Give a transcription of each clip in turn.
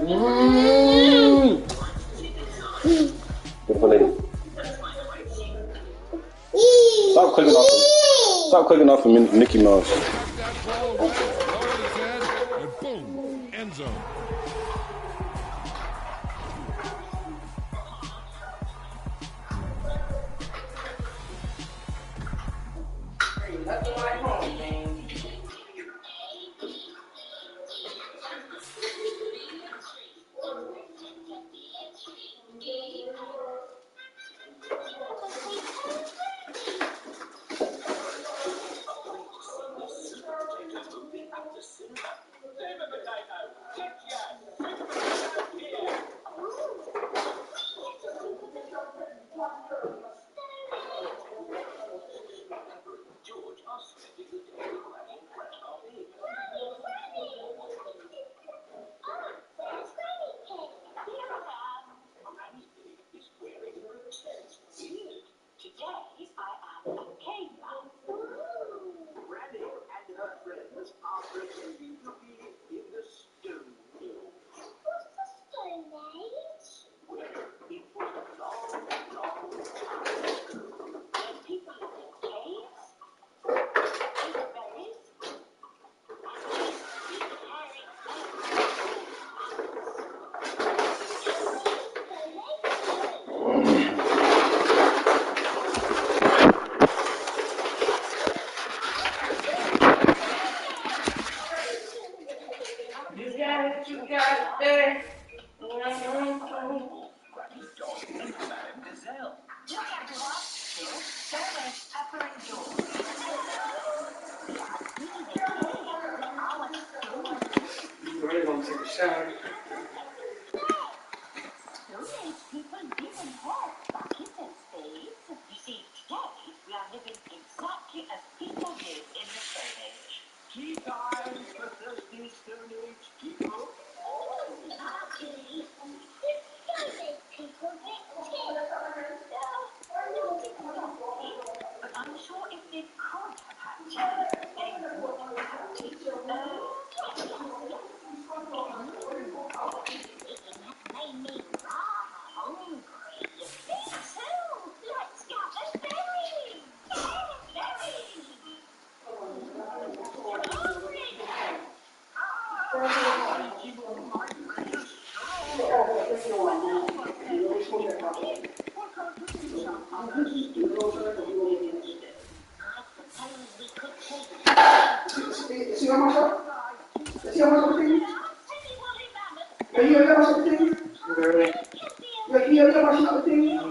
Beautiful lady. Stop clicking off of Mickey Mouse. And boom, end zone.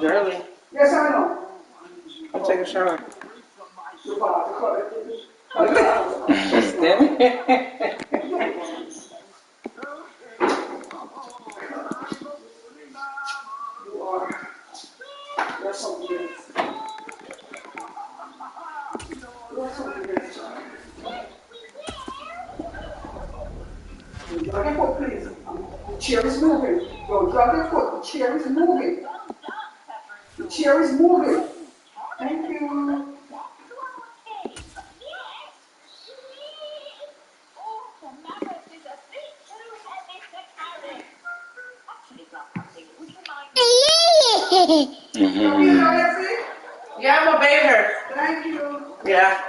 Early. Yes, I know. I'll take a shower. Drag your foot, please. The chair is moving. Don't drag your foot. The chair is moving. The chair is moving. Thank you. Yeah, I'm obeying her. Thank you. Yeah.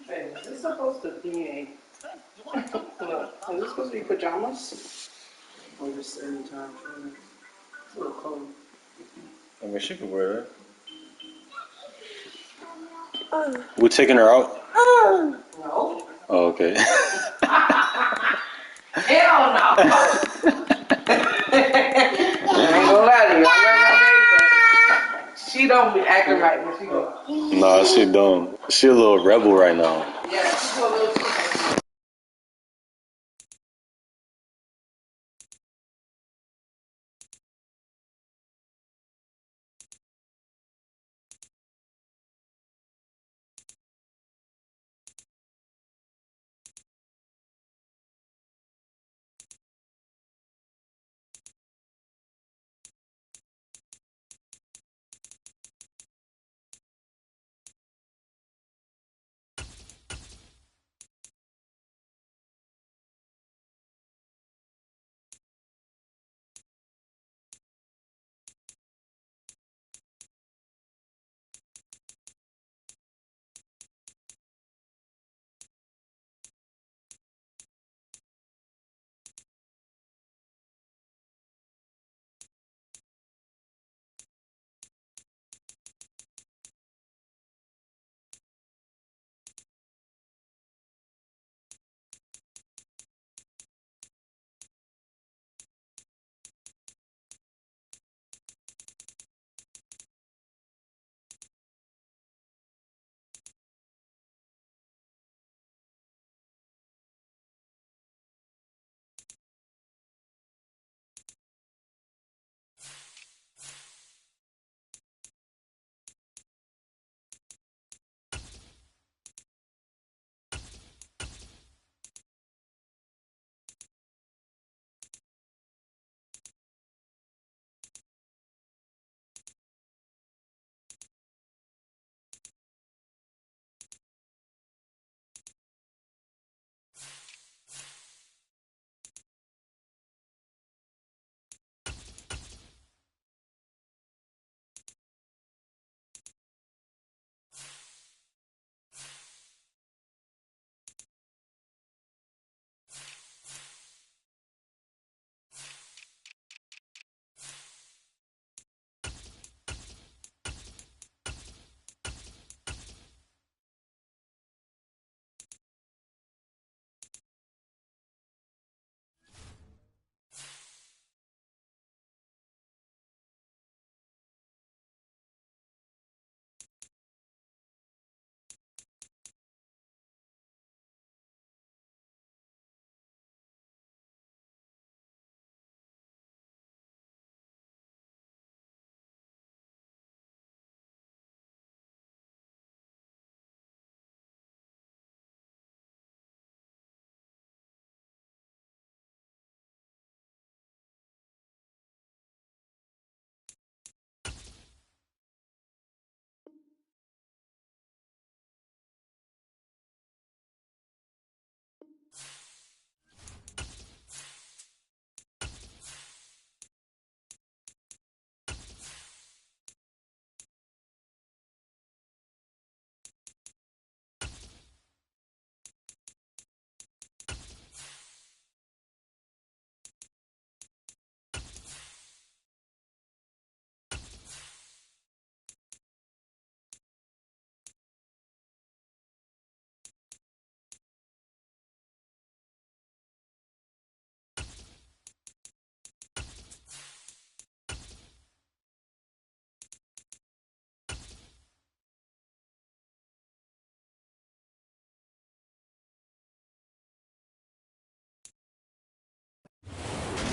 Hey, this is supposed to be a Are these supposed to be pajamas? Or just any time? It's a little cold. I mean, she could wear that. We're taking her out? No. Oh, okay. Hell no! I ain't gonna lie to you. I love my baby, but she don't be acting right when she goes. Nah, she don't. She a little rebel right now. Yeah, she's a little too much.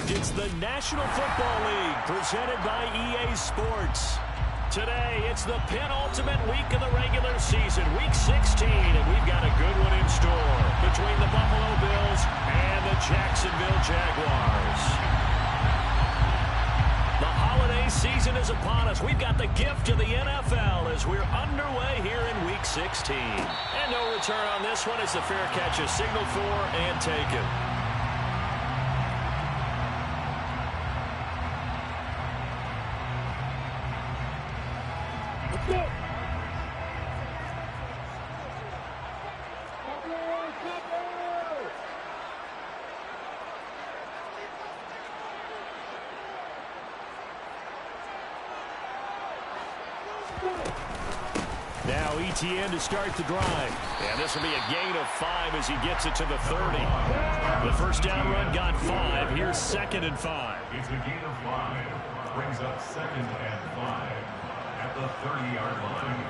It's the National Football League presented by EA Sports. Today, it's the penultimate week of the regular season, Week 16, and we've got a good one in store between the Buffalo Bills and the Jacksonville Jaguars. The holiday season is upon us. We've got the gift of the NFL as we're underway here in Week 16. And no return on this one. It's a fair catch, a signal for and taken. Now ETN to start the drive. And this will be a gain of 5 as he gets it to the 30. The first down run got 5. Here's 2nd and 5. It's a gain of 5. Brings up 2nd and 5 at the 30-yard line.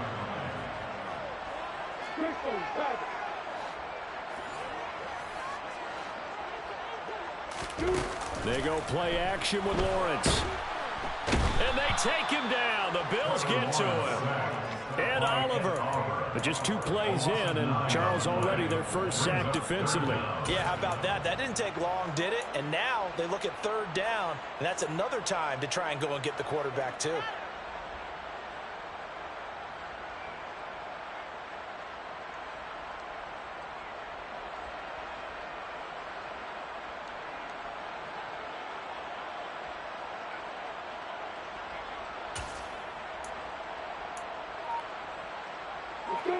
They go play action with Lawrence. And they take him down. The Bills get to him. And Oliver. But just 2 plays in, and Charles already their first sack defensively. Yeah, how about that? That didn't take long, did it? And now they look at 3rd down, and that's another time to try and go and get the quarterback too.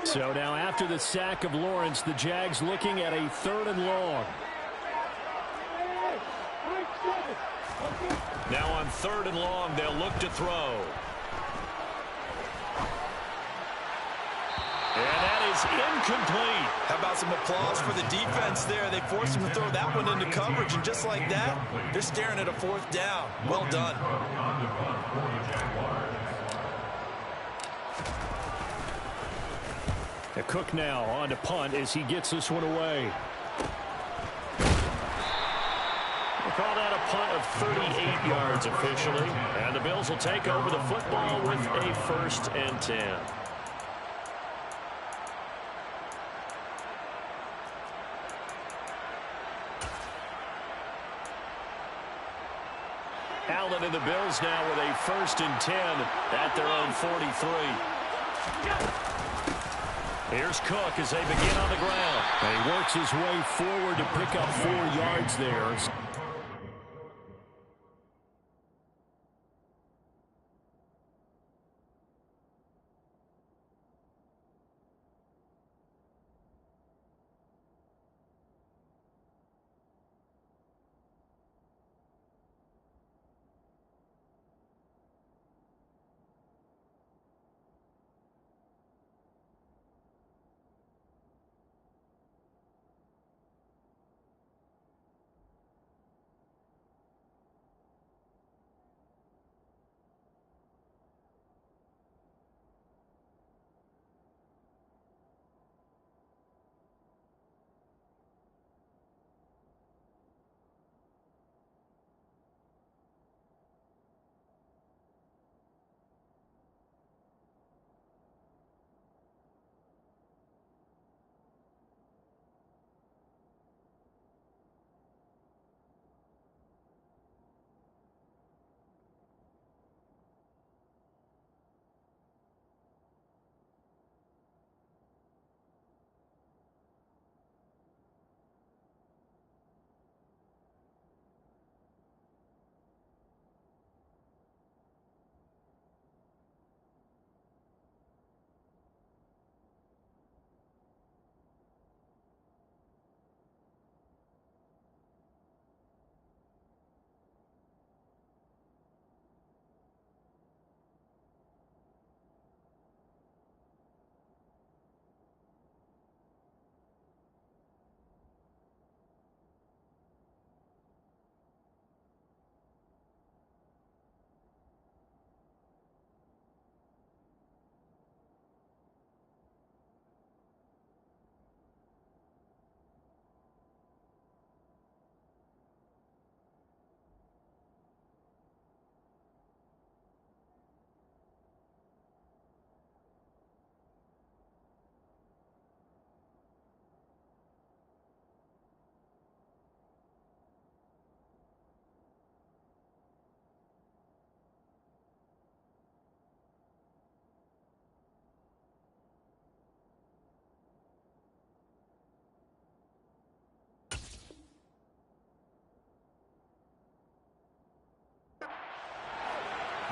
So now after the sack of Lawrence, the Jags looking at a 3rd and long. Now on 3rd and long, they'll look to throw. And that is incomplete. How about some applause for the defense there? They forced him to throw that one into coverage, and just like that, they're staring at a 4th down. Well done. The Cook now on to punt as he gets this one away. We'll call that a punt of 38 yards officially. And the Bills will take over the football with a 1st and 10. Allen and the Bills now with a 1st and 10 at their own 43. Here's Cook as they begin on the ground. And he works his way forward to pick up 4 yards there.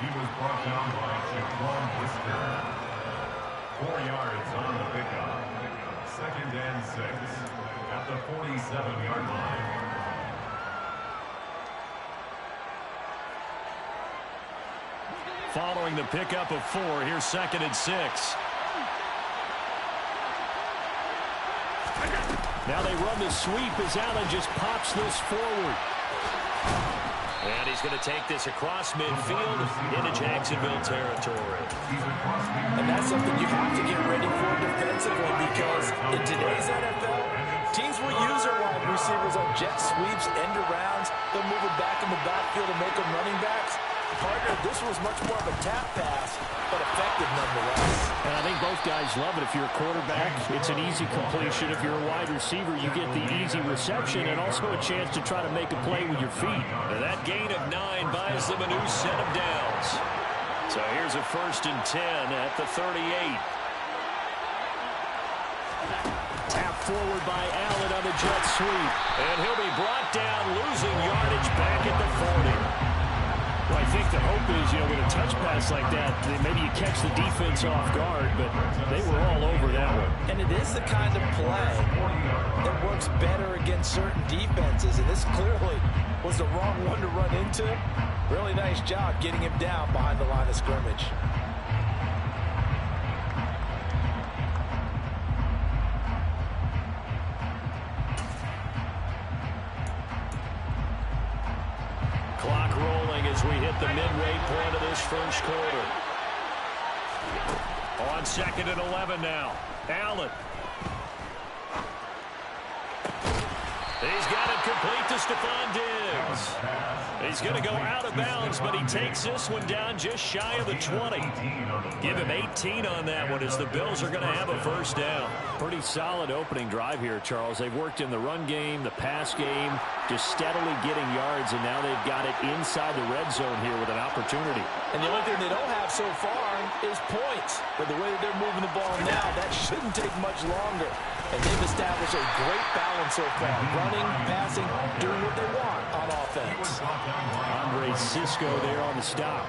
He was brought down by Shaquan Brisker. 4 yards on the pickup. 2nd and 6 at the 47-yard line. Following the pickup of 4, here's 2nd and 6. Now they run the sweep as Allen just pops this forward. And he's going to take this across midfield into Jacksonville territory. And that's something you have to get ready for defensively, because in today's NFL, teams will use their wide receivers on jet sweeps, end arounds. They'll move it back in the backfield and make them running backs. Partner, this was much more of a tap pass, but effective nonetheless. And I think both guys love it. If you're a quarterback, it's an easy completion. If you're a wide receiver, you get the easy reception and also a chance to try to make a play with your feet. And that gain of 9 buys them a new set of downs. So here's a 1st and 10 at the 38. Tap forward by Allen on the jet sweep. And he'll be brought down, losing yardage back at the 40. Well, I think the hope is, with a touch pass like that, maybe you catch the defense off guard, but they were all over that one. And it is the kind of play that works better against certain defenses, and this clearly was the wrong one to run into. Really nice job getting him down behind the line of scrimmage. Clock rolling as we hit the midway point of this first quarter. On 2nd and 11 now. Allen. He's got it complete to Stephon Diggs. He's going to go out of bounds, but he takes this one down just shy of the 20. Give him 18 on that one as the Bills are going to have a first down. Pretty solid opening drive here, Charles. They've worked in the run game, the pass game, just steadily getting yards, and now they've got it inside the red zone here with an opportunity. And the only thing they don't have so far is points. But the way that they're moving the ball now, that shouldn't take much longer. And they've established a great balance so far. Running, passing, doing what they want on offense. Andre Cisco there on the stop.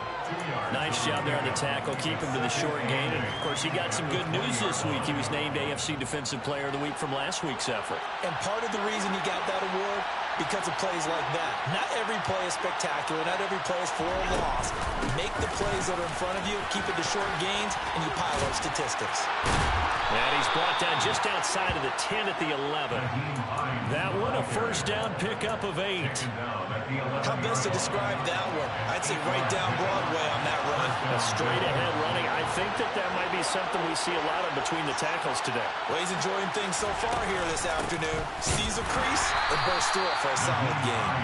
Nice job there on the tackle. Keep him to the short game. And, of course, he got some good news this week. He was named AFC Defensive Player of the Week from last week's effort. And part of the reason he got that award, because of plays like that. Not every play is spectacular. Not every play is for a loss. Make the plays that are in front of you, keep it to short gains, and you pile up statistics. And he's brought down just outside of the 10 at the 11. That one, a first down pickup of 8. How best to describe that one? I'd say right down Broadway on that run. A straight-ahead running. I think that might be something we see a lot of between the tackles today. Well, he's enjoying things so far here this afternoon. Sees a crease and bursts through it for a solid game.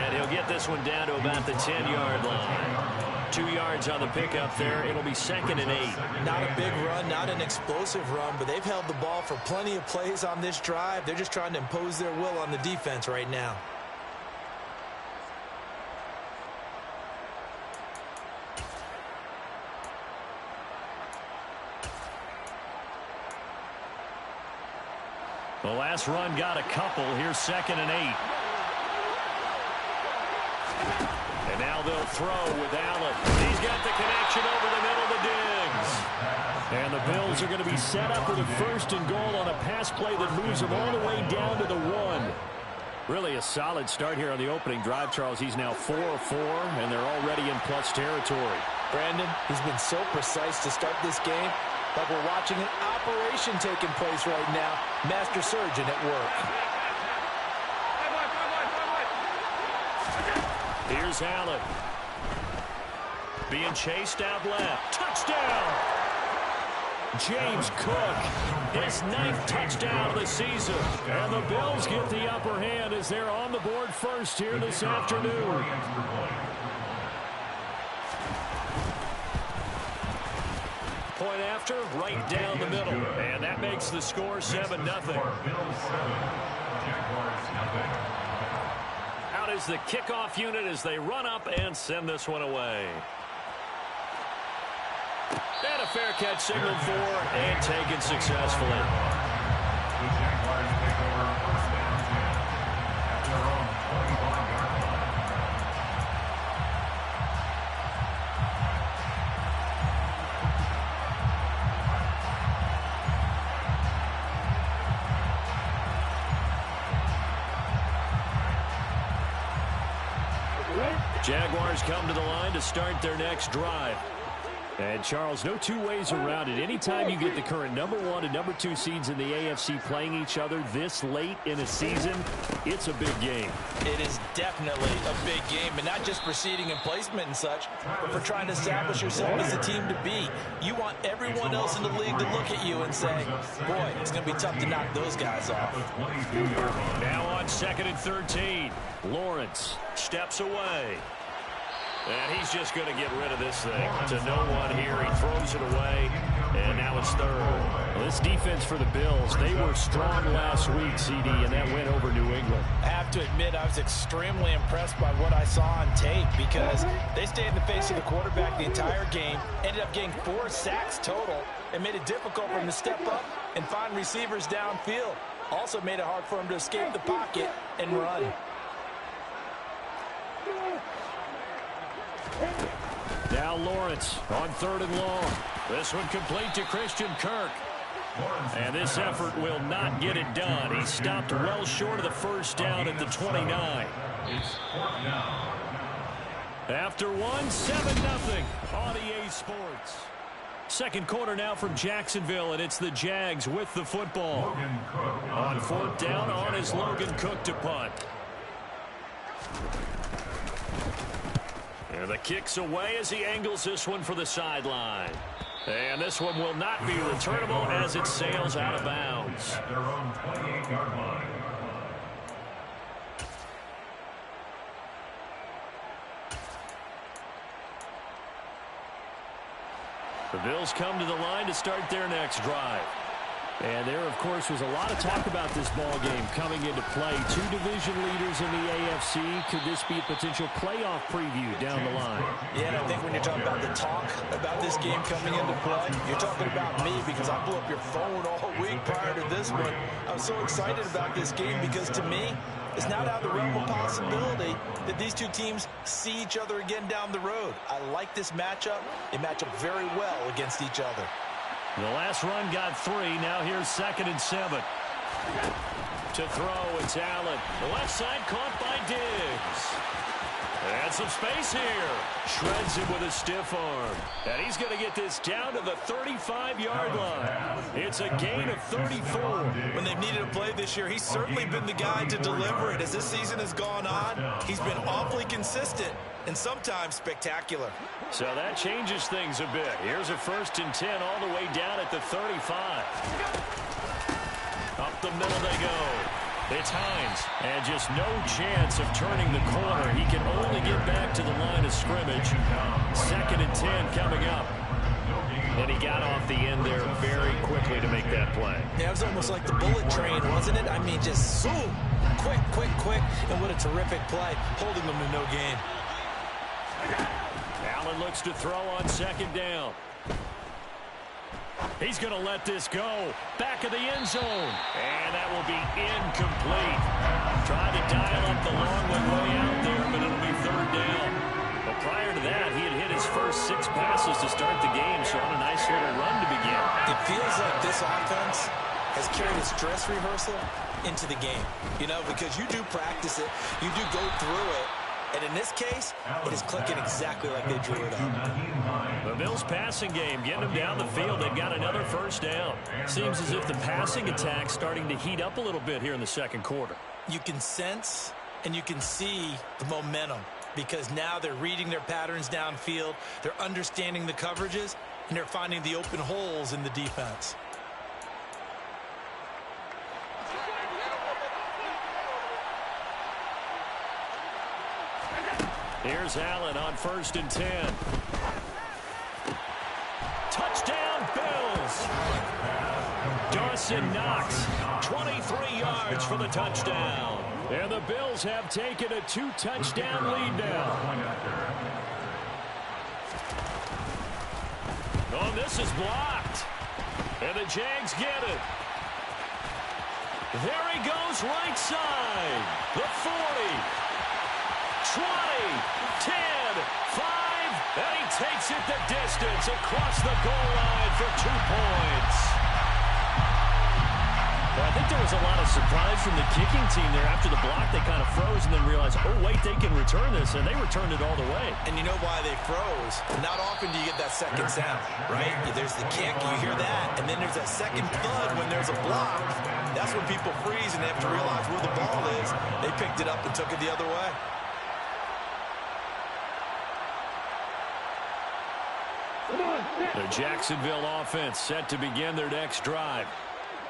And he'll get this one down to about the 10-yard line. 2 yards on the pickup there. It'll be 2nd and 8. Not a big run, not an explosive run, but they've held the ball for plenty of plays on this drive. They're just trying to impose their will on the defense right now. The last run got a couple. Here's 2nd and 8. And now they'll throw with Allen. He's got the connection over the middle to Diggs. And the Bills are going to be set up with a 1st and goal on a pass play that moves them all the way down to the 1. Really a solid start here on the opening drive, Charles. He's now 4 of 4, and they're already in plus territory. Brandon, he's been so precise to start this game. Like we're watching an operation taking place right now. Master surgeon at work. Here's Allen. Being chased out left. Touchdown! James Cook, his 9th touchdown of the season. And the Bills get the upper hand as they're on the board first here this afternoon. Point after, right down the middle. And that makes the score 7-0. Out is the kickoff unit as they run up and send this one away. And a fair catch signaled for and taken successfully. The Jaguars take over 1st and 10 at their own 25-yard line. Jaguars come to the line to start their next drive. And, Charles, no two ways around it. Anytime you get the current number 1 and number 2 seeds in the AFC playing each other this late in a season, it's a big game. It is definitely a big game, and not just for seeding and placement and such, but for trying to establish yourself as a team to beat. You want everyone else in the league to look at you and say, boy, it's going to be tough to knock those guys off. Now on 2nd and 13, Lawrence steps away. And he's just going to get rid of this thing to no one here. He throws it away, and now it's 3rd. Well, this defense for the Bills, they were strong last week, CD, and that went over New England. I have to admit, I was extremely impressed by what I saw on tape because they stayed in the face of the quarterback the entire game, ended up getting 4 sacks total, and made it difficult for him to step up and find receivers downfield. Also made it hard for him to escape the pocket and run. Now Lawrence on 3rd and long. This one complete to Christian Kirk. And this effort will not get it done. He stopped well short of the first down at the 29. After 7-0 on EA Sports. Second quarter now from Jacksonville, and it's the Jags with the football. On 4th down, on is Logan Cook to punt. And the kick's away as he angles this one for the sideline. And this one will not be returnable as it sails out of bounds. At their own 28-yard line. The Bills come to the line to start their next drive. And there, of course, was a lot of talk about this ball game coming into play. 2 division leaders in the AFC. Could this be a potential playoff preview down the line? Yeah, and I think when you're talking about the talk about this game coming into play, you're talking about me because I blew up your phone all week prior to this one. I was so excited about this game because, to me, it's not out of the realm of possibility that these two teams see each other again down the road. I like this matchup. They match up very well against each other. The last run got 3. Now here's 2nd and 7. To throw, it's Allen. The left side caught by Diggs. And some space here. Shreds him with a stiff arm. And he's going to get this down to the 35-yard line. It's a gain of 34. When they've needed a play this year, he's certainly been the guy to deliver it. As this season has gone on, he's been awfully consistent and sometimes spectacular. So that changes things a bit. Here's a 1st and 10 all the way down at the 35. Up the middle they go. It's Hines, and just no chance of turning the corner. He can only get back to the line of scrimmage. 2nd and 10 coming up. And he got off the end there very quickly to make that play. Yeah, it was almost like the bullet train, wasn't it? I mean, just zoom, quick, and what a terrific play, holding them to no gain. Allen looks to throw on 2nd down. He's going to let this go. Back of the end zone. And that will be incomplete. Tried to dial up the long one way out there, but it'll be 3rd down. But prior to that, he had hit his first 6 passes to start the game, so on a nice little run to begin. It feels like this offense has carried its dress rehearsal into the game. You know, because you do practice it, you do go through it, and in this case, it is clicking exactly like they drew it up. The Bills' passing game, getting them down the field. They've got another 1st down. Seems as if the passing attack's starting to heat up a little bit here in the 2nd quarter. You can sense and you can see the momentum because now they're reading their patterns downfield, they're understanding the coverages, and they're finding the open holes in the defense. Here's Allen on 1st and 10. Touchdown, Bills! Dawson Knox, 23 yards for the touchdown. And the Bills have taken a 2-touchdown lead now. Oh, this is blocked. And the Jags get it. There he goes, right side. The 40. 20, 10, 5, and he takes it the distance across the goal line for 2 points. Well, I think there was a lot of surprise from the kicking team there. After the block, they kind of froze and then realized, oh, wait, they can return this, and they returned it all the way. And you know why they froze? Not often do you get that second sound, right? There's the kick, you hear that, and then there's that second thud when there's a block. That's when people freeze and they have to realize where the ball is. They picked it up and took it the other way. The Jacksonville offense set to begin their next drive.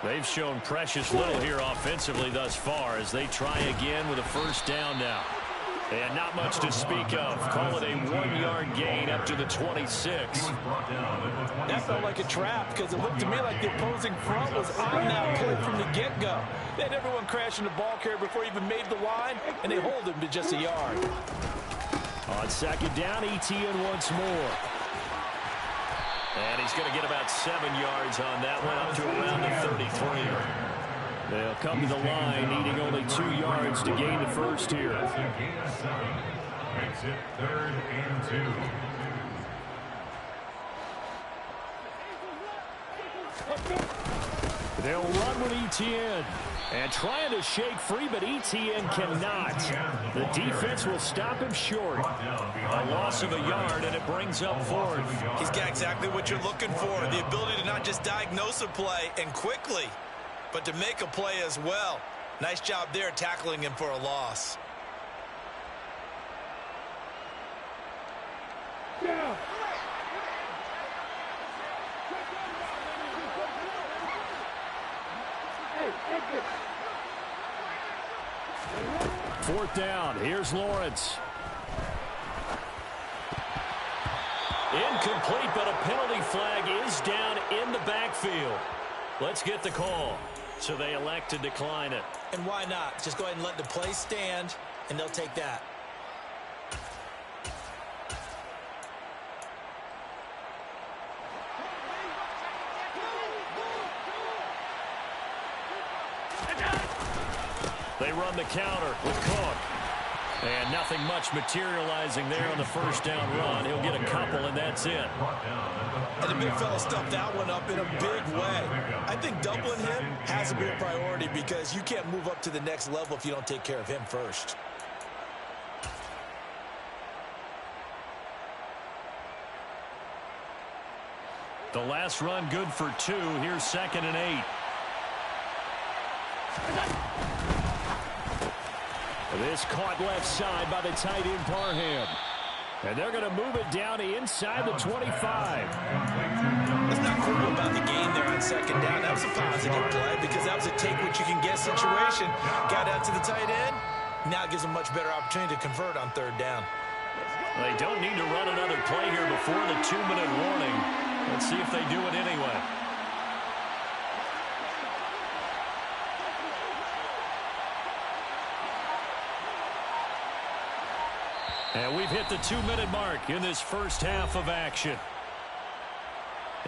They've shown precious little here offensively thus far as they try again with a first down now. And not much to speak of. Call it a 1-yard gain up to the 26. That felt like a trap because it looked to me like the opposing front was on that play from the get-go. They had everyone crashing the ball carrier before he even made the line, and they hold him to just a yard. On second down, Etienne once more. And he's going to get about 7 yards on that one, up to around the 33. They'll come to the line, needing only 2 yards to gain the first here. That's a gain of 7. Makes it 3rd and 2. They'll run with Etienne. And trying to shake free, but Etienne cannot. The defense will stop him short. A loss of a yard, and it brings up 4th. He's got exactly what you're looking for, the ability to not just diagnose a play and quickly, but to make a play as well. Nice job there tackling him for a loss. Yeah. 4th down. Here's Lawrence. Incomplete, but a penalty flag is down in the backfield. Let's get the call. So they elect to decline it. And why not? Just go ahead and let the play stand, and they'll take that. They run the counter with Cook. And nothing much materializing there on the first down run. He'll get a couple, and that's it. And the big fella stuffed that one up in a big way. I think doubling him has to be a priority because you can't move up to the next level if you don't take care of him first. The last run good for 2. Here's 2nd and 8. This caught left side by the tight end Parham. And they're going to move it down inside the 25. That's not cool about the game there on 2nd down. That was a positive play because that was a take-what-you-can-get situation. Got out to the tight end. Now it gives them much better opportunity to convert on 3rd down. They don't need to run another play here before the 2-minute warning. Let's see if they do it anyway. And we've hit the 2-minute mark in this first half of action.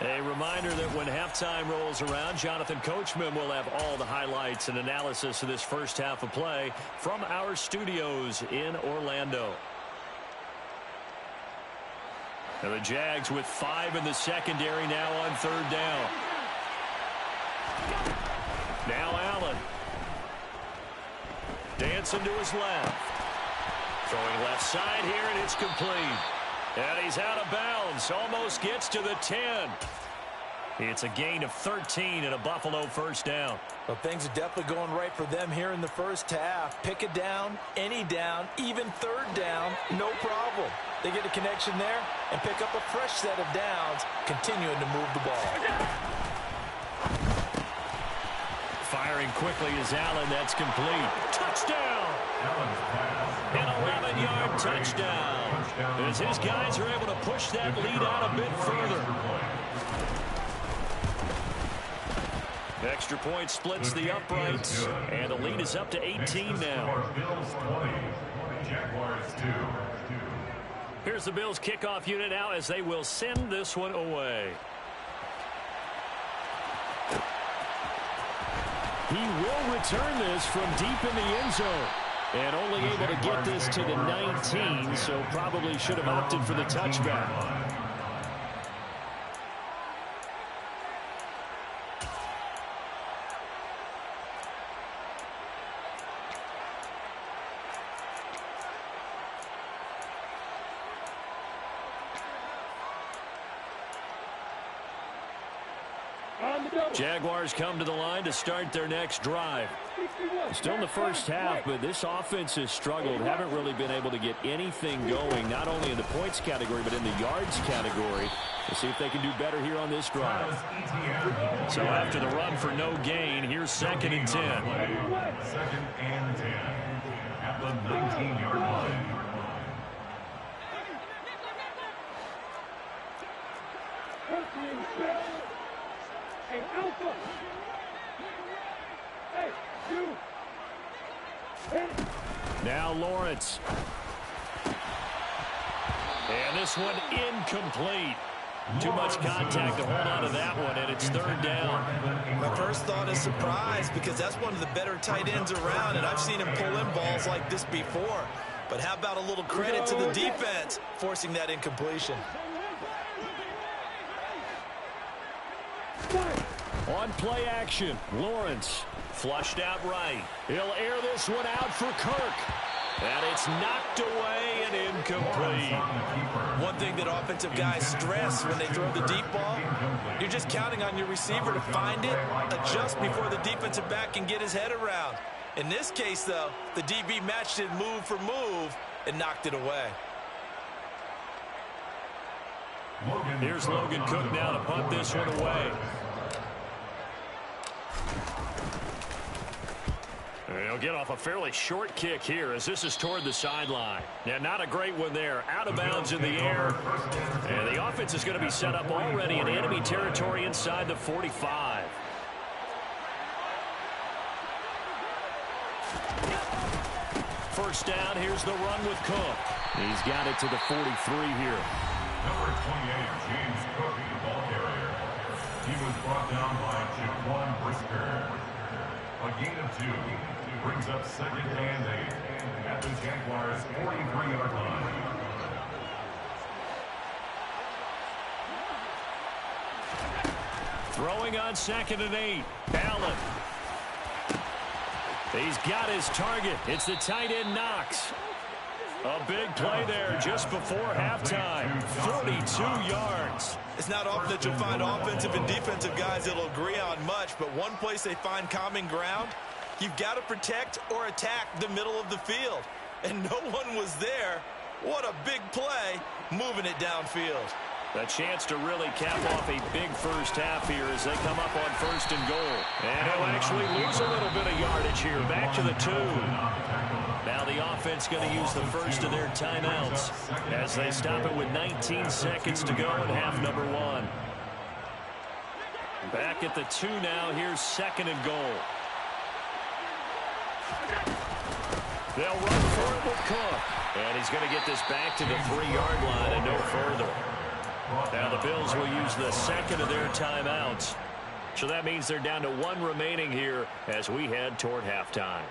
A reminder that when halftime rolls around, Jonathan Coachman will have all the highlights and analysis of this first half of play from our studios in Orlando. And the Jags with 5 in the secondary now on 3rd down. Now Allen. Dancing to his left. Throwing left side here, and it's complete. And he's out of bounds. Almost gets to the 10. It's a gain of 13 and a Buffalo first down. Well, things are definitely going right for them here in the first half. Pick a down, any down, even 3rd down, no problem. They get a connection there and pick up a fresh set of downs, continuing to move the ball. Firing quickly is Allen. That's complete. Touchdown! An 11-yard touchdown. As his guys are able to push that lead out a bit further. Extra point splits the uprights, and the lead is up to 18 now. Here's the Bills kickoff unit now as they will send this one away. He will return this from deep in the end zone. And only able to get this to the 19, so probably should have opted for the touchback. Jaguars come to the line to start their next drive. Still in the first half, but this offense has struggled. Haven't really been able to get anything going, not only in the points category, but in the yards category. We'll see if they can do better here on this drive. So after the run for no gain, here's 2nd and 10. 2nd and 10 at the 19-yard line. Now Lawrence. And this one incomplete. Too much contact to hold on to that one, and it's 3rd down. My first thought is surprise, because that's one of the better tight ends around, and I've seen him pull in balls like this before. But how about a little credit to the defense forcing that incompletion? On play action, Lawrence flushed out right. He'll air this one out for Kirk. And it's knocked away and incomplete. One thing that offensive guys stress when they throw the deep ball, you're just counting on your receiver to find it, adjust before the defensive back can get his head around. In this case, though, the DB matched it move for move and knocked it away. Here's Logan Cook now to punt this one away. He'll get off a fairly short kick here as this is toward the sideline. Yeah, not a great one there. Out of bounds in the air. And the offense is going to be set up already in enemy territory inside the 45. First down, here's the run with Cook. He's got it to the 43 here. Number 28, James Cook, the ball carrier. He was brought down by Jaquan Brisker. A gain of 2 brings up 2nd and 8 at the Jaguars' 43-yard line. Throwing on 2nd and 8. Allen. He's got his target. It's the tight end Knox. A big play there just before halftime. 42 yards. It's not often that you'll find offensive and defensive guys that'll agree on much, but one place they find common ground, you've got to protect or attack the middle of the field. And no one was there. What a big play, moving it downfield. A chance to really cap off a big first half here as they come up on 1st and goal. And he'll actually lose a little bit of yardage here. Back to the 2. Now the offense going to use the first of their timeouts as they stop it with 19 seconds to go in half number 1. Back at the 2 now. Here's 2nd and goal. They'll run for it with Cook. And he's going to get this back to the 3-yard line and no further. Now the Bills will use the 2nd of their timeouts. So that means they're down to 1 remaining here as we head toward halftime.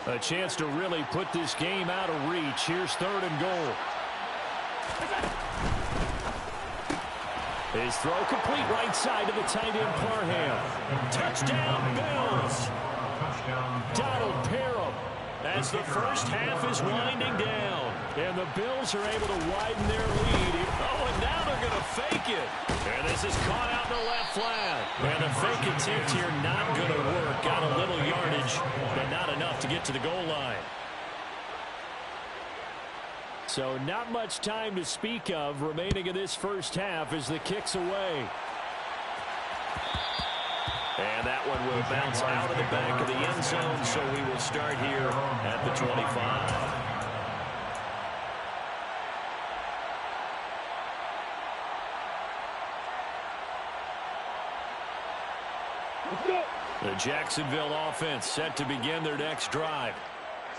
A chance to really put this game out of reach. Here's 3rd and goal. His throw complete right side to the tight end Parham. Touchdown Bills. Donald Parham as the first half is winding down. And the Bills are able to widen their lead. Oh, and now they're going to fake it. And this is caught out in the left flat. And the fake attempt here not going to work. Got a little yardage, but not enough to get to the goal line. So not much time to speak of remaining in this first half as the kick's away. And that one will bounce out of the back of the end zone, so we will start here at the 25. The Jacksonville offense set to begin their next drive.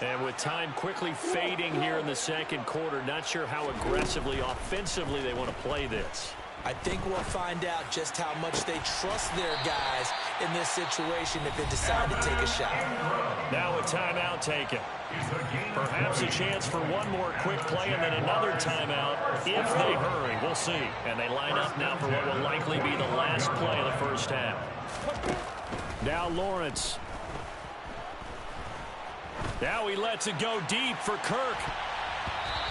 And with time quickly fading here in the second quarter, not sure how aggressively, offensively they want to play this. I think we'll find out just how much they trust their guys in this situation if they decide to take a shot. Now a timeout taken. Perhaps a chance for one more quick play and then another timeout if they hurry. We'll see. And they line up now for what will likely be the last play of the first half. Now Lawrence. Now he lets it go deep for Kirk.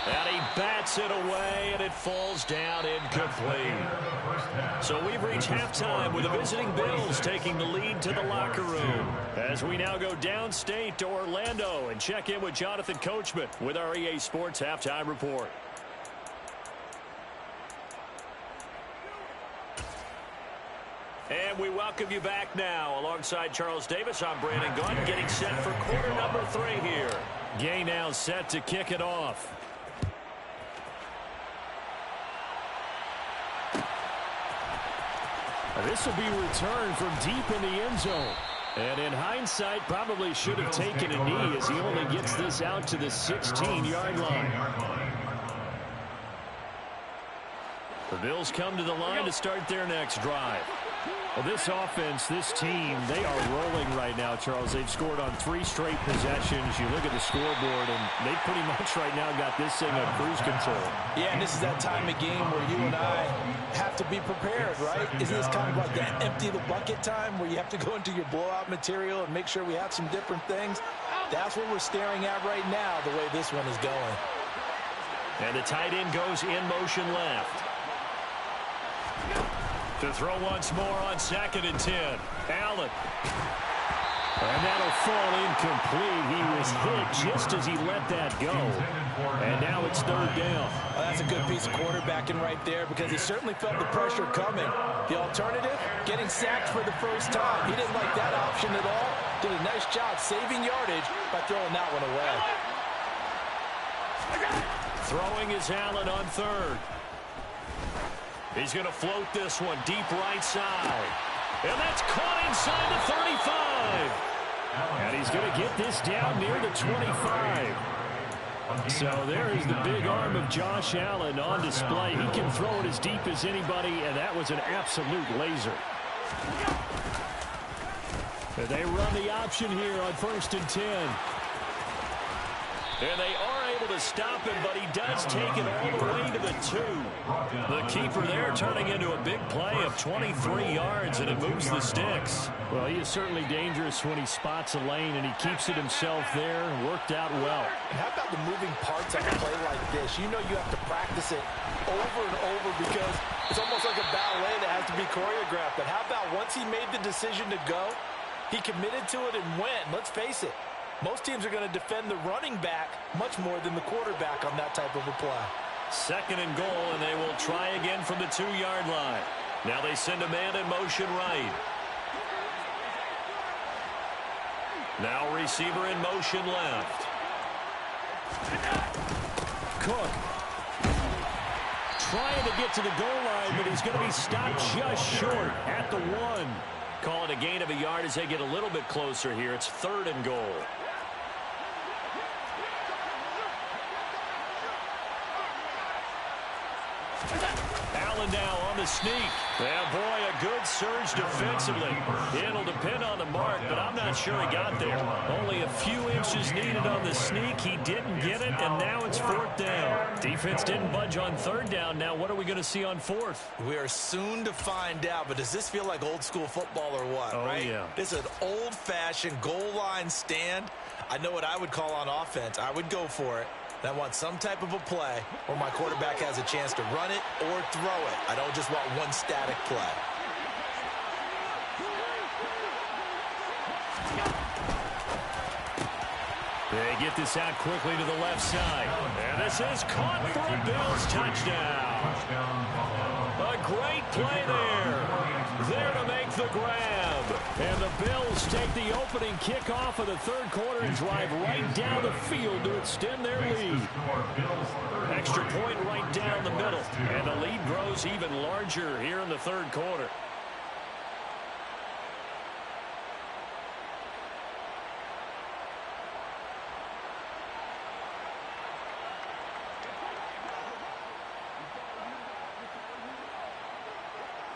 And he bats it away, and it falls down incomplete. So we've reached halftime with the visiting Bills taking the lead to the locker room. As we now go downstate to Orlando and check in with Jonathan Coachman with our EA Sports Halftime Report. And we welcome you back now. Alongside Charles Davis, I'm Brandon Gunn, getting set for quarter number 3 here. Gay now set to kick it off. This will be returned from deep in the end zone. And in hindsight, probably should have taken a knee as he only gets this out to the 16-yard line. The Bills come to the line to start their next drive. Well, this offense, this team, they are rolling right now, Charles. They've scored on 3 straight possessions. You look at the scoreboard, and they pretty much right now got this thing on cruise control. Yeah, and this is that time of game where you and I have to be prepared, right? Isn't this kind of like that empty the bucket time where you have to go into your blowout material and make sure we have some different things? That's what we're staring at right now, the way this one is going. And the tight end goes in motion left. To throw once more on 2nd and 10. Allen. And that'll fall incomplete. He was hit just as he let that go. And now it's 3rd down. Well, that's a good piece of quarterbacking right there because he certainly felt the pressure coming. The alternative, getting sacked for the first time. He didn't like that option at all. Did a nice job saving yardage by throwing that one away. Throwing is Allen on 3rd. He's going to float this one deep right side. And that's caught inside the 35. And he's going to get this down near the 25. So there is the big arm of Josh Allen on display. He can throw it as deep as anybody, and that was an absolute laser. And they run the option here on 1st and 10. And they are able to stop him, but he does take it all the way to the 2. The keeper there turning into a big play of 23 yards, and it moves the sticks. Well, he is certainly dangerous when he spots a lane, and he keeps it himself there. Worked out well. And how about the moving parts on a play like this? You know you have to practice it over and over because it's almost like a ballet that has to be choreographed. But how about once he made the decision to go, he committed to it and went. Let's face it. Most teams are going to defend the running back much more than the quarterback on that type of a play. 2nd and goal, and they will try again from the 2-yard line. Now they send a man in motion right. Now receiver in motion left. Cook. Trying to get to the goal line, but he's going to be stopped just short at the 1. Call it a gain of a yard as they get a little bit closer here. It's 3rd and goal. Allen now on the sneak. Yeah, boy, a good surge defensively. It'll depend on the mark, but I'm not sure he got there. Only a few inches needed on the sneak. He didn't get it, and now it's 4th down. Defense didn't budge on 3rd down. Now what are we going to see on 4th? We are soon to find out, but does this feel like old school football or what, right? Yeah. This is an old-fashioned goal line stand. I know what I would call on offense. I would go for it. I want some type of a play where my quarterback has a chance to run it or throw it. I don't just want one static play. They get this out quickly to the left side. And this is caught for a Bills touchdown. A great play there. There to make the grab. And the Bills take the opening kickoff of the 3rd quarter and drive right down the field to extend their lead. Extra point right down the middle. And the lead grows even larger here in the 3rd quarter.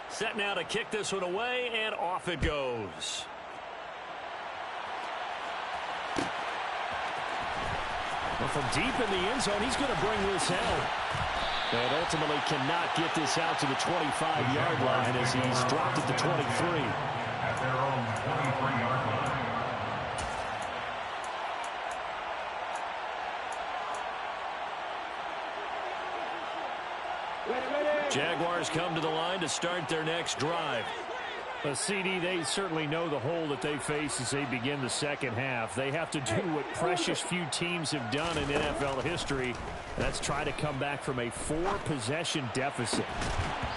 Set now to kick this one away, and off it goes. Well, from deep in the end zone, he's going to bring this out. And ultimately cannot get this out to the 25-yard line as he's dropped at the 23. At their own 23-yard line. Jaguars come to the line to start their next drive. CD, they certainly know the hole that they face as they begin the second half. They have to do what precious few teams have done in NFL history. That's try to come back from a 4-possession deficit.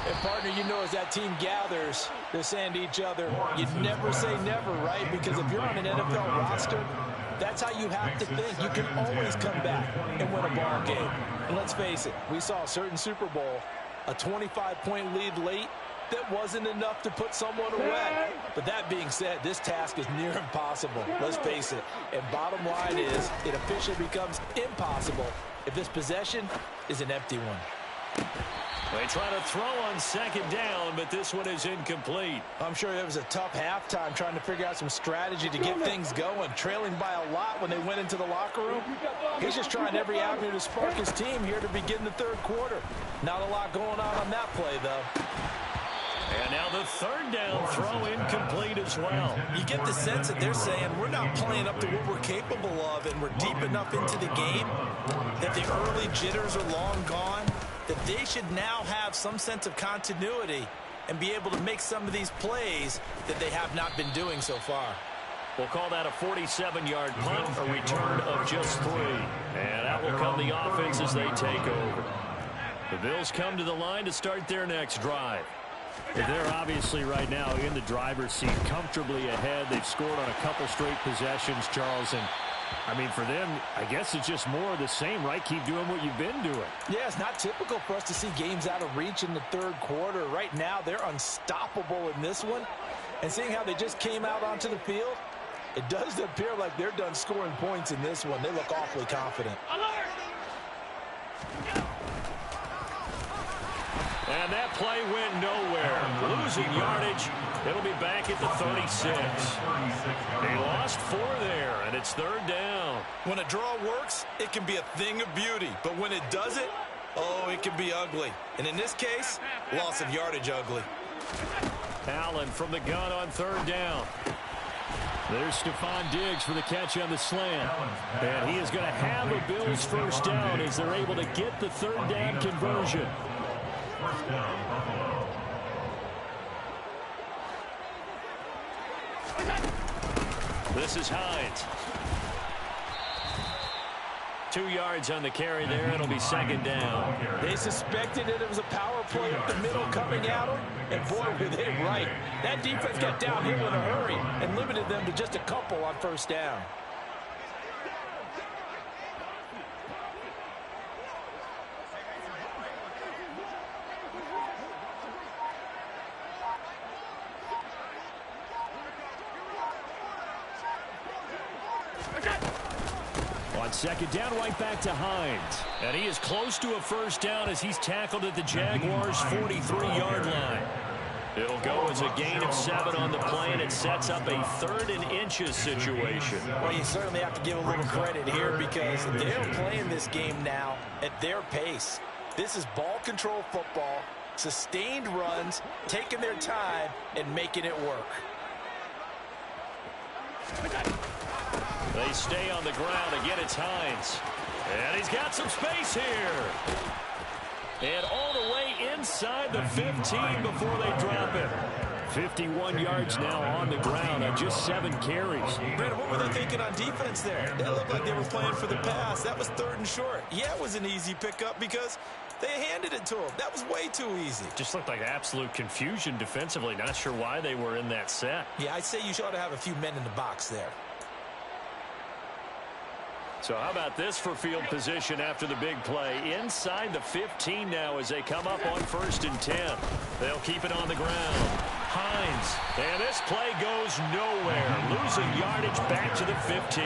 And, partner, you know as that team gathers, they're saying to each other, you never say never, right? Because if you're on an NFL roster, that's how you have to think. You can always come back and win a ball game. And let's face it, we saw a certain Super Bowl, a 25-point lead late, that wasn't enough to put someone away. But that being said, this task is near impossible. Let's face it. And bottom line is, it officially becomes impossible if this possession is an empty one. They try to throw on second down, but this one is incomplete. I'm sure it was a tough halftime trying to figure out some strategy to get things going, trailing by a lot when they went into the locker room. He's just trying every avenue to spark his team here to begin the third quarter. Not a lot going on that play, though. And now the third down throw incomplete as well. You get the sense that they're saying we're not playing up to what we're capable of, and we're deep enough into the game that the early jitters are long gone, that they should now have some sense of continuity and be able to make some of these plays that they have not been doing so far. We'll call that a 47-yard punt, a return of just 3. And that will come the offense as they take over. The Bills come to the line to start their next drive. They're obviously right now in the driver's seat, comfortably ahead. They've scored on a couple straight possessions, Charles. And, I mean, for them, I guess it's just more of the same, right? Keep doing what you've been doing. Yeah, it's not typical for us to see games out of reach in the third quarter. Right now, they're unstoppable in this one. And seeing how they just came out onto the field, it does appear like they're done scoring points in this one. They look awfully confident. And that play went nowhere. Losing yardage. It'll be back at the 36. They lost 4 there, and it's third down. When a draw works, it can be a thing of beauty. But when it doesn't, oh, it can be ugly. And in this case, loss of yardage ugly. Allen from the gun on third down. There's Stephon Diggs for the catch on the slant. And he is going to have a Bills first down as they're able to get the third down conversion. First down, Buffalo. This is Hines. 2 yards on the carry there. It'll be second down. They suspected that it was a power play up the middle coming at them, and boy, were they right. That defense got downhill in a hurry and limited them to just a couple on first down. On second down, right back to Hines. And he is close to a first down as he's tackled at the Jaguars' 43-yard line. It'll go as a gain of 7 on the play, and it sets up a 3rd and inches situation. Well, you certainly have to give a little credit here because they're playing this game now at their pace. This is ball control football, sustained runs, taking their time, and making it work. They stay on the ground. Again, it's Hines. And he's got some space here. And all the way inside the 15 before they drop it. 51 yards now on the ground on just 7 carries. Brandon, what were they thinking on defense there? It looked like they were playing for the pass. That was 3rd and short. Yeah, it was an easy pickup because they handed it to him. That was way too easy. Just looked like absolute confusion defensively. Not sure why they were in that set. Yeah, I'd say you ought to have a few men in the box there. So how about this for field position after the big play? Inside the 15 now as they come up on 1st and 10. They'll keep it on the ground. Hines. And this play goes nowhere. Losing yardage back to the 15.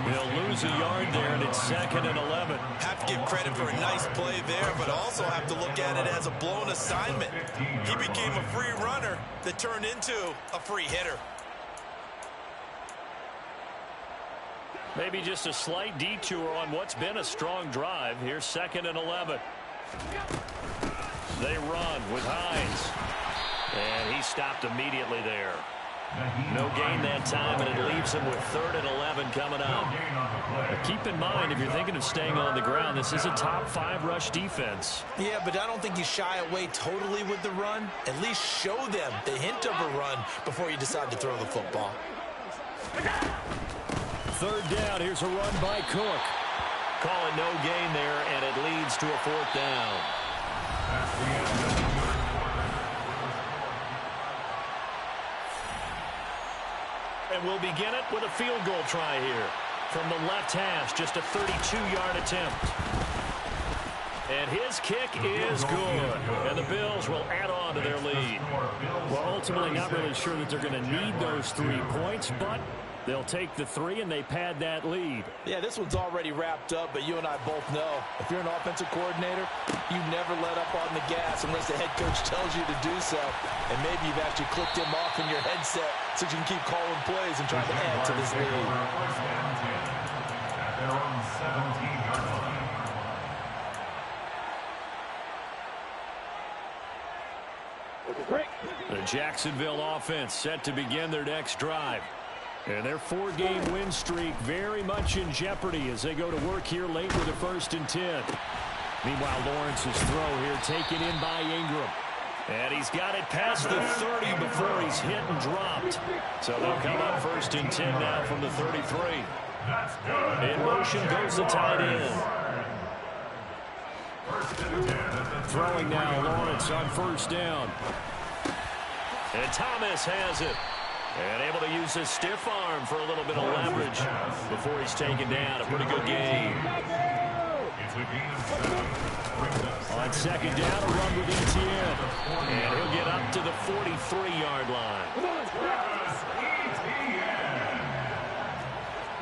They'll lose a yard there, and it's 2nd and 11. Have to give credit for a nice play there, but also have to look at it as a blown assignment. He became a free runner that turned into a free hitter. Maybe just a slight detour on what's been a strong drive. Here's 2nd and 11. They run with Hines. And he stopped immediately there. No gain that time, and it leaves him with 3rd and 11 coming up. But keep in mind, if you're thinking of staying on the ground, this is a top 5 rush defense. Yeah, but I don't think you shy away totally with the run. At least show them the hint of a run before you decide to throw the football. 3rd down, here's a run by Cook. Calling no gain there, and it leads to a 4th down. And we'll begin it with a field goal try here. From the left hash, just a 32-yard attempt. And his kick is good. And the Bills will add on to their lead. Well, ultimately, not really sure that they're going to need those 3 points, but they'll take the 3 and they pad that lead. Yeah, this one's already wrapped up, but you and I both know if you're an offensive coordinator, you never let up on the gas unless the head coach tells you to do so. And maybe you've actually clicked him off in your headset so you can keep calling plays and trying to add to this lead. At their own 17-yard line. The Jacksonville offense set to begin their next drive. And their 4-game win streak very much in jeopardy as they go to work here late with a 1st and 10. Meanwhile, Lawrence's throw here taken in by Ingram. And he's got it past the 30 before he's hit and dropped. So they'll come up 1st and 10 now from the 33. In motion goes the tight end. Throwing now, Lawrence on 1st down. And Thomas has it. And able to use his stiff arm for a little bit of leverage before he's taken down. A pretty good game. On 2nd down, a run with ETN. And he'll get up to the 43-yard line.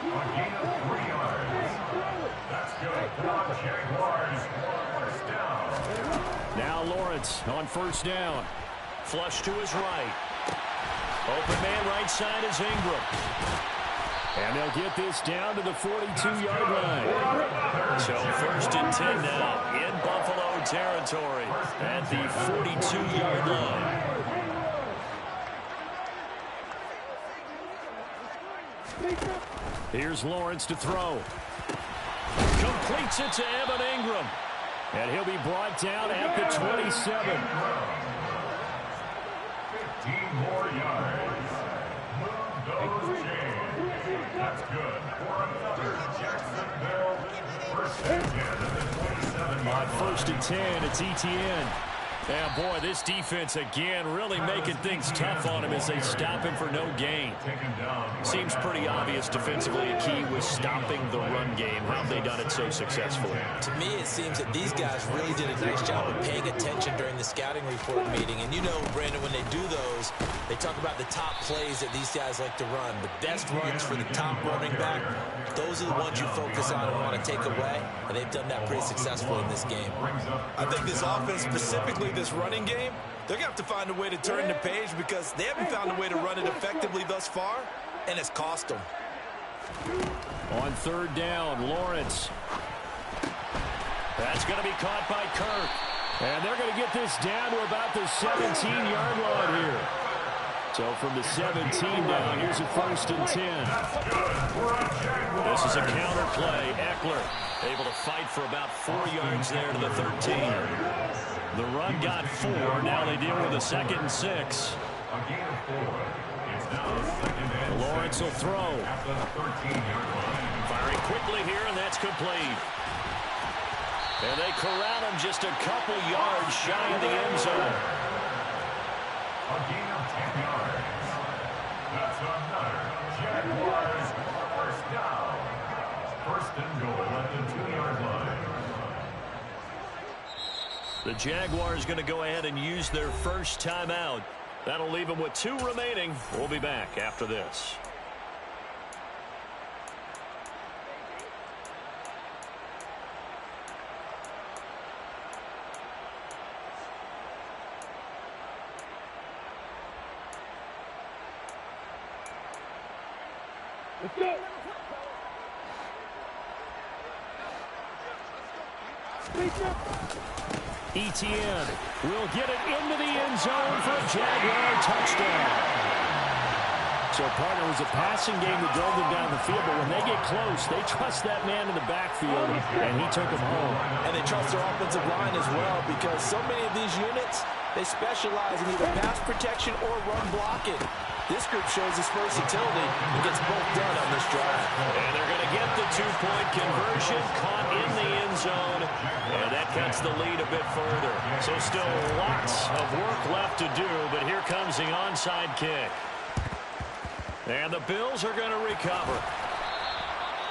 A gain of 3 yards. That's good. Come on, Jaguars. 1st down. Now Lawrence on 1st down. Flush to his right. Open man right side is Ingram. And they'll get this down to the 42-yard line. So 1st and 10 now in Buffalo territory at the 42-yard line. Here's Lawrence to throw. Completes it to Evan Ingram. And he'll be brought down at the 27. 15 more yards. Move those chains. That's good for another Jacksonville 1st and 10 at the 27-yard On 1st and 10, it's ETN. Yeah, boy, this defense again really making things tough on him as they stop him for no gain. Seems pretty obvious defensively a key was stopping the run game. How have they done it so successfully? To me, it seems that these guys really did a nice job of paying attention during the scouting report meeting. And you know, Brandon, when they do those, they talk about the top plays that these guys like to run. The best runs for the top running back, those are the ones you focus on and want to take away. And they've done that pretty successfully in this game. I think this offense, specifically this running game, they're going to have to find a way to turn the page because they haven't found a way to run it effectively thus far, and it's cost them. On 3rd down, Lawrence. That's going to be caught by Kirk. And they're going to get this down to about the 17-yard line here. So from the 17 down, here's a 1st and 10. This is a counter play. Eckler able to fight for about 4 yards there to the 13. The run got 4. Now they deal with a 2nd and 6. A gain of 4. It's now 2nd and 6. Lawrence will throw. At the 13-yard line. Firing quickly here, and that's complete. And they corral him just a couple yards shy of the end zone. A gain of 10 yards. That's another Jaguars 1st down. 1st and goal at the 2-yard line. The Jaguars going to go ahead and use their first timeout. That'll leave them with 2 remaining. We'll be back after this. Let's go. ETN will get it into the end zone for a Jaguar touchdown. So, partner, it was a passing game that drove them down the field, but when they get close, they trust that man in the backfield, and he took them home. And they trust their offensive line as well, because so many of these units, they specialize in either pass protection or run blocking. This group shows its versatility and gets both done on this drive. And they're going to get the two-point conversion, caught in the end zone, and that cuts the lead a bit further. So still lots of work left to do, but here comes the onside kick. And the Bills are going to recover.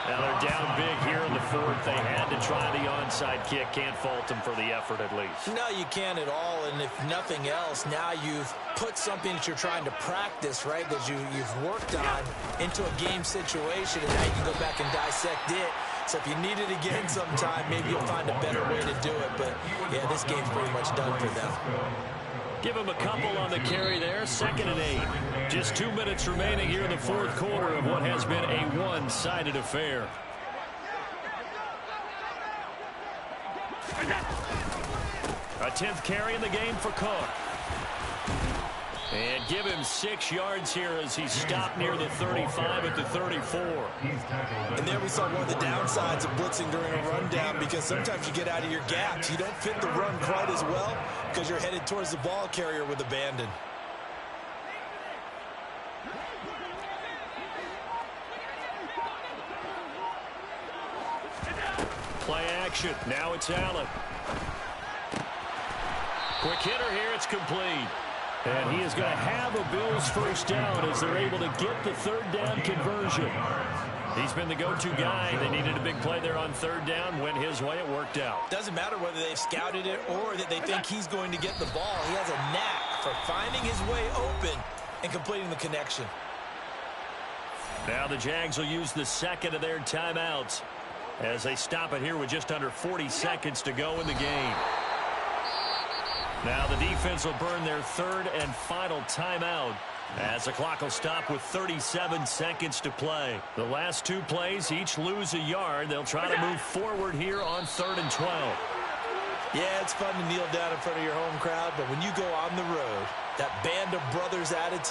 Now they're down big here in the fourth. They had to try the onside kick. Can't fault them for the effort at least. No, you can't at all. And if nothing else, now you've put something that you're trying to practice, right, that you've worked on into a game situation, and now you can go back and dissect it. So if you need it again sometime, maybe you'll find a better way to do it. But, yeah, this game's pretty much done for them. Give him a couple on the carry there. 2nd and 8. Just 2 minutes remaining here in the fourth quarter of what has been a one-sided affair. A 10th carry in the game for Cook. And give him 6 yards here as he stopped near the 35 at the 34. And there we saw one of the downsides of blitzing during a rundown, because sometimes you get out of your gaps. You don't fit the run quite as well because you're headed towards the ball carrier with abandon. Play action. Now it's Allen. Quick hitter here. It's complete. And he is going to have a Bills first down as they're able to get the 3rd down conversion. He's been the go-to guy. They needed a big play there on 3rd down. Went his way. It worked out. Doesn't matter whether they've scouted it or that they think he's going to get the ball. He has a knack for finding his way open and completing the connection. Now the Jags will use the 2nd of their timeouts as they stop it here with just under 40 seconds to go in the game. Now the defense will burn their 3rd and final timeout as the clock will stop with 37 seconds to play. The last 2 plays each lose a yard. They'll try to move forward here on 3rd and 12. Yeah, it's fun to kneel down in front of your home crowd, but when you go on the road, that band of brothers attitude,